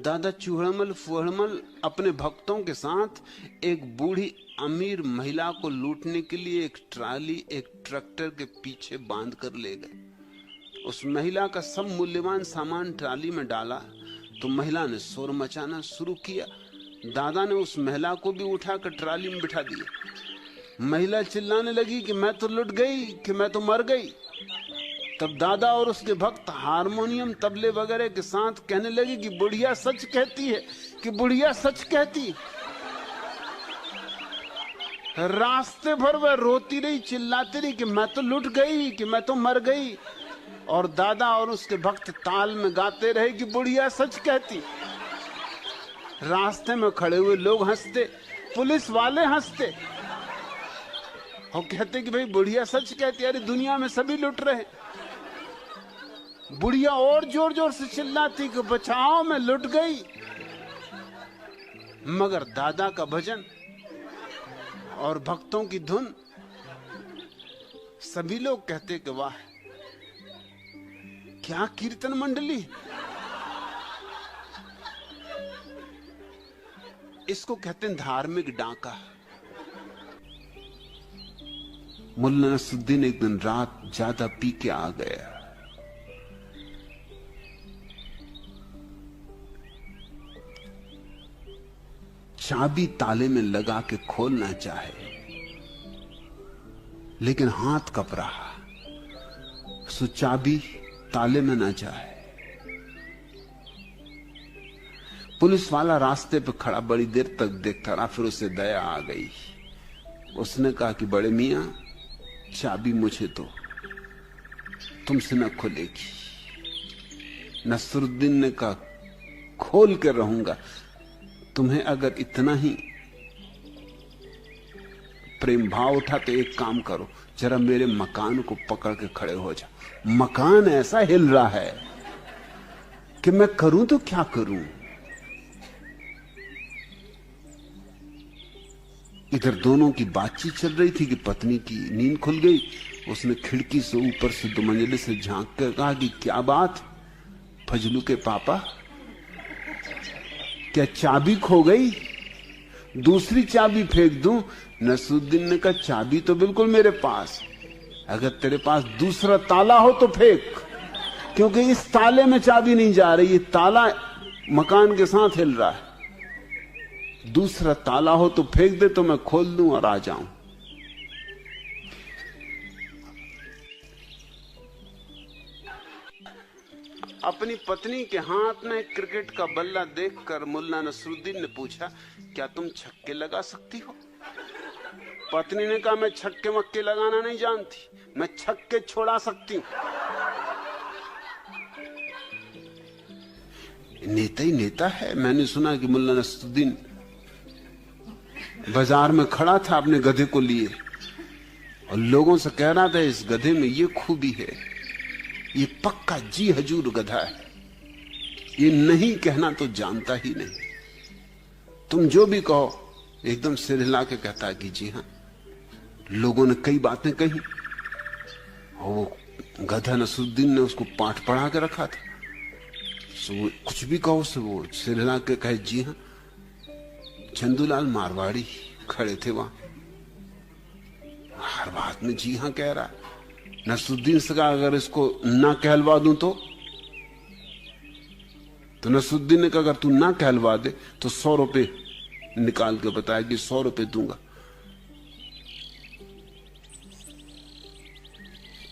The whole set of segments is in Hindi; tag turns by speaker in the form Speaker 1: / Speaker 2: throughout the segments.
Speaker 1: दादा चूहड़मल फूहड़मल अपने भक्तों के साथ एक बूढ़ी अमीर महिला को लूटने के लिए एक ट्राली एक ट्रैक्टर के पीछे बांध कर ले गए। उस महिला का सब मूल्यवान सामान ट्राली में डाला तो महिला ने शोर मचाना शुरू किया। दादा ने उस महिला को भी उठाकर ट्राली में बिठा दिया। महिला चिल्लाने लगी कि मैं तो लुट गई, कि मैं तो मर गई। तब दादा और उसके भक्त हारमोनियम तबले वगैरह के साथ कहने लगे कि बुढ़िया सच कहती है, कि बुढ़िया सच कहती। रास्ते भर वह रोती रही, चिल्लाती रही कि मैं तो लुट गई, कि मैं तो मर गई। और दादा और उसके भक्त ताल में गाते रहे कि बुढ़िया सच कहती। रास्ते में खड़े हुए लोग हंसते, पुलिस वाले हंसते और कहते कि भाई बुढ़िया सच कहती। अरे दुनिया में सभी लुट रहे। बुढ़िया और जोर जोर से चिल्लाती कि बचाओ मैं लुट गई। मगर दादा का भजन और भक्तों की धुन, सभी लोग कहते कि वाह क्या कीर्तन मंडली। इसको कहते हैं धार्मिक डांका। मुल्ला नसरुद्दीन एक दिन रात ज्यादा पी के आ गया। चाबी ताले में लगा के खोलना चाहे, लेकिन हाथ कप रहा, सो चाबी ताले में ना जाए। पुलिस वाला रास्ते पे खड़ा बड़ी देर तक देखता रहा, फिर उसे दया आ गई। उसने कहा कि बड़े मियां चाबी मुझे दो, तुमसे न खुलेगी। नसरुद्दीन ने कहा खोल के रहूंगा, तुम्हें अगर इतना ही प्रेम भाव उठा तो एक काम करो, जरा मेरे मकान को पकड़ के खड़े हो जाओ। मकान ऐसा हिल रहा है कि मैं करूं तो क्या करूं। इधर दोनों की बातचीत चल रही थी कि पत्नी की नींद खुल गई। उसने खिड़की से ऊपर से 2 मंजिले से झांक कर कहा कि क्या बात फजलू के पापा, क्या चाबी खो गई? दूसरी चाबी फेंक दूं? नसरुद्दीन ने कहा चाबी तो बिल्कुल मेरे पास, अगर तेरे पास दूसरा ताला हो तो फेंक, क्योंकि इस ताले में चाबी नहीं जा रही, ये ताला मकान के साथ हिल रहा है। दूसरा ताला हो तो फेंक दे तो मैं खोल दूं और आ जाऊं। अपनी पत्नी के हाथ में क्रिकेट का बल्ला देखकर मुल्ला नसरुद्दीन ने पूछा क्या तुम छक्के लगा सकती हो? पत्नी ने कहा मैं छक्के मक्के लगाना नहीं जानती, मैं छक्के छोड़ा सकती हूं। नेता ही नेता है। मैंने सुना कि मुल्ला नसरुद्दीन बाजार में खड़ा था अपने गधे को लिए और लोगों से कह रहा था इस गधे में ये खूबी है, ये पक्का जी हजूर गधा है, ये नहीं कहना तो जानता ही नहीं, तुम जो भी कहो एकदम सिर हिला के कहता है कि जी हां। लोगों ने कई बातें कही और वो गधा नसरुद्दीन ने उसको पाठ पढ़ा के रखा था, सो कुछ भी कहो से वो सिर हिला के कहे जी हां। चंदूलाल मारवाड़ी खड़े थे वहां, हर बात में जी हां कह रहा है। नसरुद्दीन से कहा अगर इसको ना कहलवा दूं तो नसरुद्दीन ने कहा अगर तू ना कहलवा दे तो 100 रुपए निकाल के बताया कि 100 रुपए दूंगा।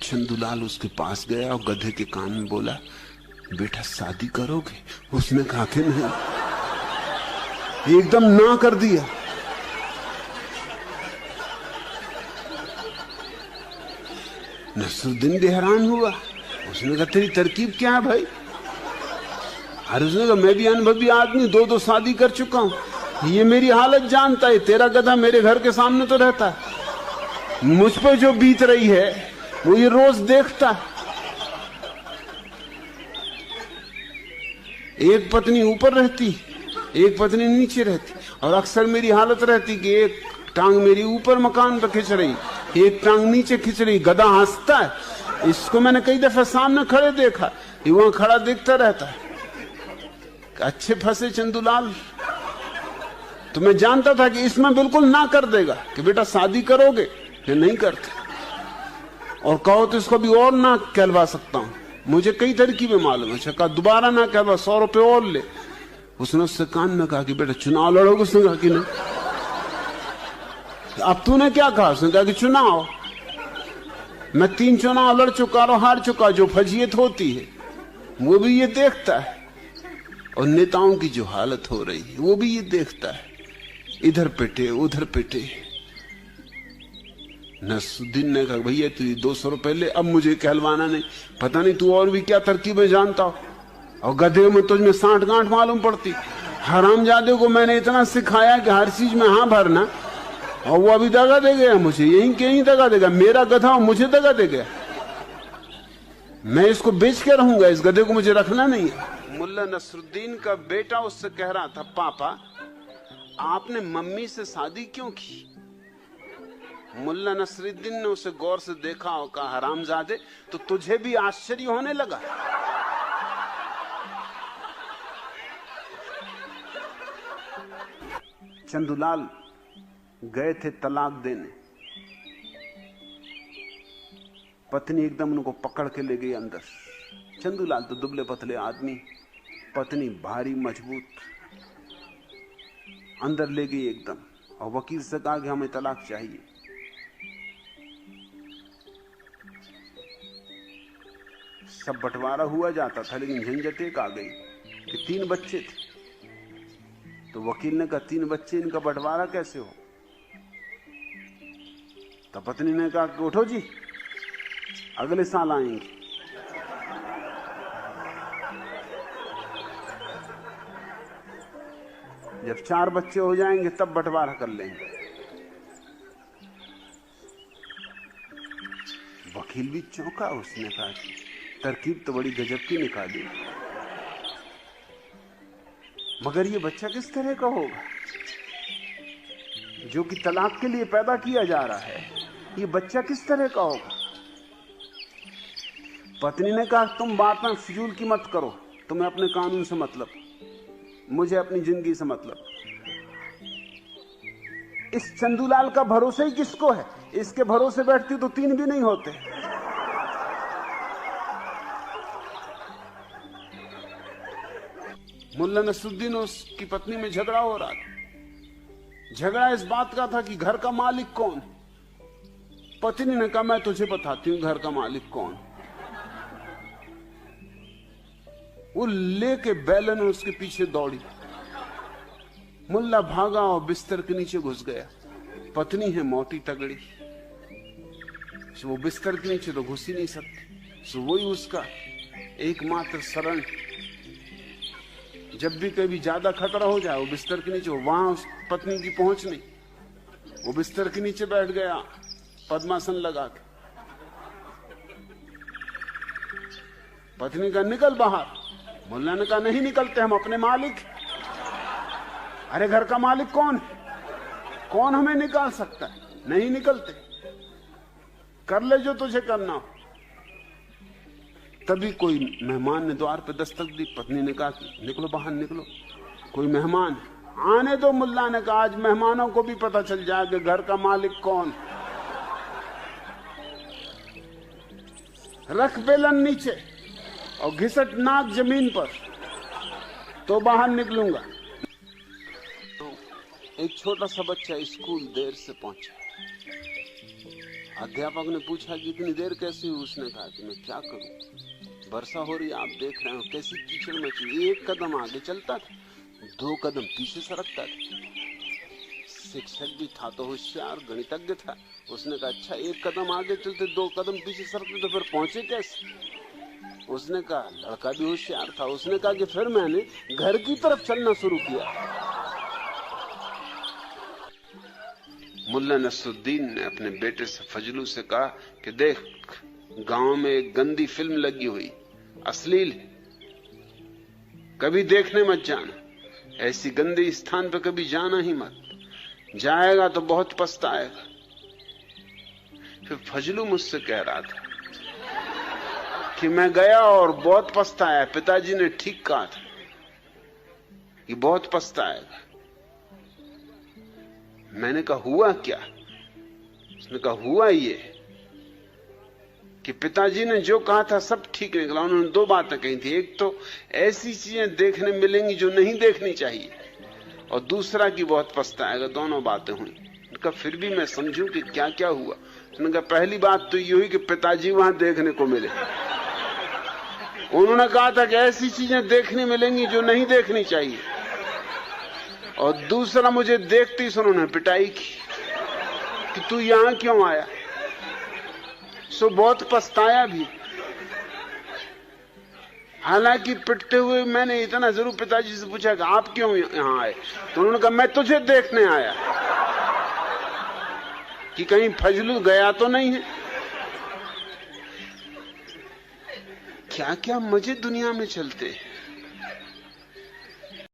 Speaker 1: चंदूलाल उसके पास गया और गधे के कान में बोला बेटा शादी करोगे? उसने कहा कि नहीं, एकदम ना कर दिया। नसरुद्दीन भी हैरान हुआ। उसने कहा तेरी तरकीब क्या है भाई? अरे उसने कहा मैं भी अनुभवी आदमी, 2 शादी कर चुका हूं, ये मेरी हालत जानता है। तेरा गधा मेरे घर के सामने तो रहता है, मुझ पर जो बीत रही है वो ये रोज देखता है। एक पत्नी ऊपर रहती, एक पत्नी नीचे रहती, और अक्सर मेरी हालत रहती कि एक टांग मेरी ऊपर मकान पर खिंच रही, एक टांग नीचे खिंच रही। गधा हंसता है, इसको मैंने कई दफा सामने खड़े देखा, ये वहां खड़ा देखता रहता है। अच्छे फंसे चंदूलाल। तो मैं जानता था कि इसमें बिल्कुल ना कर देगा कि बेटा शादी करोगे, कि नहीं करते, और कहो तो इसको भी और ना कहलवा सकता हूं, मुझे कई तरकीबें मालूम है। कहा दोबारा ना कहलवा, 100 रुपए और ले। उसने उससे कान में कहा कि बेटा चुनाव लड़ोगे? उसने कहा कि नहीं। अब तूने क्या कहा? उसने कहा कि चुनाव। मैं 3 चुनाव लड़ चुका और हार चुका। जो फजीयत होती है वो भी ये देखता है, और नेताओं की जो हालत हो रही है वो भी ये देखता है। इधर पिटे उधर पिटे। नसरुद्दीन ने कहा भैया तू 200 रुपए ले, अब मुझे कहलवाना नहीं। पता नहीं तू और भी क्या तरकीबें जानता हो, और गधे में तुझमें 60 गांठ मालूम पड़ती। हरामजादे को मैंने इतना सिखाया कि हर चीज में हाँ भरना, और वो अभी दगा दे गया मुझे। यहीं दगा देगा। मेरा गधा मुझे दगा दे गया। मैं इसको बेच के रहूंगा, इस गधे को मुझे रखना नहीं है। मुल्ला नसरुद्दीन का बेटा उससे कह रहा था, पापा आपने मम्मी से शादी क्यों की? मुल्ला नसरुद्दीन ने उसे गौर से देखा और कहा, हरामजादे तो तुझे भी आश्चर्य होने लगा? चंदूलाल गए थे तलाक देने। पत्नी एकदम उनको पकड़ के ले गई अंदर। चंदूलाल तो दुबले पतले आदमी, पत्नी भारी मजबूत, अंदर ले गई एकदम, और वकील से कहा कि हमें तलाक चाहिए। सब बंटवारा हुआ जाता था, लेकिन झंझट एक आ गई कि 3 बच्चे थे। तो वकील ने कहा 3 बच्चे, इनका बंटवारा कैसे हो? तो पत्नी ने कहा कि उठो जी, अगले साल आएंगे। जब 4 बच्चे हो जाएंगे तब बंटवारा कर लेंगे। वकील भी चौंका। उसने कहा कि तरकीब तो बड़ी गजब की निकाली, मगर ये बच्चा किस तरह का होगा जो कि तलाक के लिए पैदा किया जा रहा है? ये बच्चा किस तरह का होगा? पत्नी ने कहा तुम बात में फिजूल की मत करो, तुम्हें अपने कानून से मतलब, मुझे अपनी जिंदगी से मतलब। इस चंदूलाल का भरोसा ही किसको है? इसके भरोसे बैठती तो 3 भी नहीं होते। मुल्ला नसरुद्दीन और उसकी पत्नी में झगड़ा हो रहा था। झगड़ा इस बात का था कि घर का मालिक कौन। पत्नी ने कहा मैं तुझे बताती हूं घर का मालिक कौन। वो लेके बैलन उसके पीछे दौड़ी। मुल्ला भागा और बिस्तर के नीचे घुस गया। पत्नी है मोटी तगड़ी, वो बिस्तर के नीचे तो घुस ही नहीं सकती। सो वही उसका एकमात्र शरण। जब भी कभी ज्यादा खतरा हो जाए वो बिस्तर के नीचे, वहां उस पत्नी की पहुंच नहीं, वो बिस्तर के नीचे बैठ गया पद्मासन लगा के। पत्नी का निकल बाहर। मुल्ला ने कहा नहीं निकलते, हम अपने मालिक। अरे घर का मालिक कौन है? कौन हमें निकाल सकता है? नहीं निकलते, कर ले जो तुझे करना हो। तभी कोई मेहमान ने द्वार पे दस्तक दी। पत्नी ने कहा निकलो बाहर निकलो, कोई मेहमान आने दो। मुल्ला ने कहा आज मेहमानों को भी पता चल जाए कि घर का मालिक कौन। रख बेलन नीचे और घिसट नाक जमीन पर, तो बाहर निकलूंगा। एक छोटा सा बच्चा स्कूल देर से पहुंचा। अध्यापक ने पूछा कि इतनी देर कैसे हुई? उसने कहा कि मैं क्या करूं, वर्षा हो रही, आप देख रहे हो कैसी कीचड़ मची। 1 कदम आगे चलता था, 2 कदम पीछे सरकता था। शिक्षक भी था तो होशियार, गणितज्ञ था। उसने कहा अच्छा 1 कदम आगे चलते 2 कदम पीछे सरकते तो फिर पहुंचे कैसे? उसने कहा लड़का भी होशियार था। उसने कहा कि फिर मैंने घर की तरफ चलना शुरू किया। मुल्ला नसरुद्दीन ने अपने बेटे से फजलू से कहा कि देख गांव में एक गंदी फिल्म लगी हुई, अश्लील, कभी देखने मत जाना। ऐसी गंदे स्थान पर कभी जाना ही मत, जाएगा तो बहुत पछताएगा। फिर फजलू मुझसे कह रहा था कि मैं गया और बहुत पछताया, पिताजी ने ठीक कहा था। कि बहुत पछताएगा। मैंने कहा हुआ क्या? उसने कहा हुआ ये कि पिताजी ने जो कहा था सब ठीक निकला। उन्होंने दो बातें कही थी, एक तो ऐसी चीजें देखने मिलेंगी जो नहीं देखनी चाहिए, और दूसरा कि बहुत पछताएगा। दोनों बातें हुई। उनका फिर भी मैं समझूं कि क्या क्या हुआ। उसने कहा पहली बात तो ये हुई कि पिताजी वहां देखने को मिले। उन्होंने कहा था कि ऐसी चीजें देखने मिलेंगी जो नहीं देखनी चाहिए, और दूसरा मुझे देखते ही उन्होंने पिटाई की कि तू यहां क्यों आया। सो बहुत पछताया भी। हालांकि पिटते हुए मैंने इतना जरूर पिताजी से पूछा कि आप क्यों यहां आए, तो उन्होंने कहा मैं तुझे देखने आया कि कहीं फजलू गया तो नहीं है। क्या क्या मजे दुनिया में चलते हैं।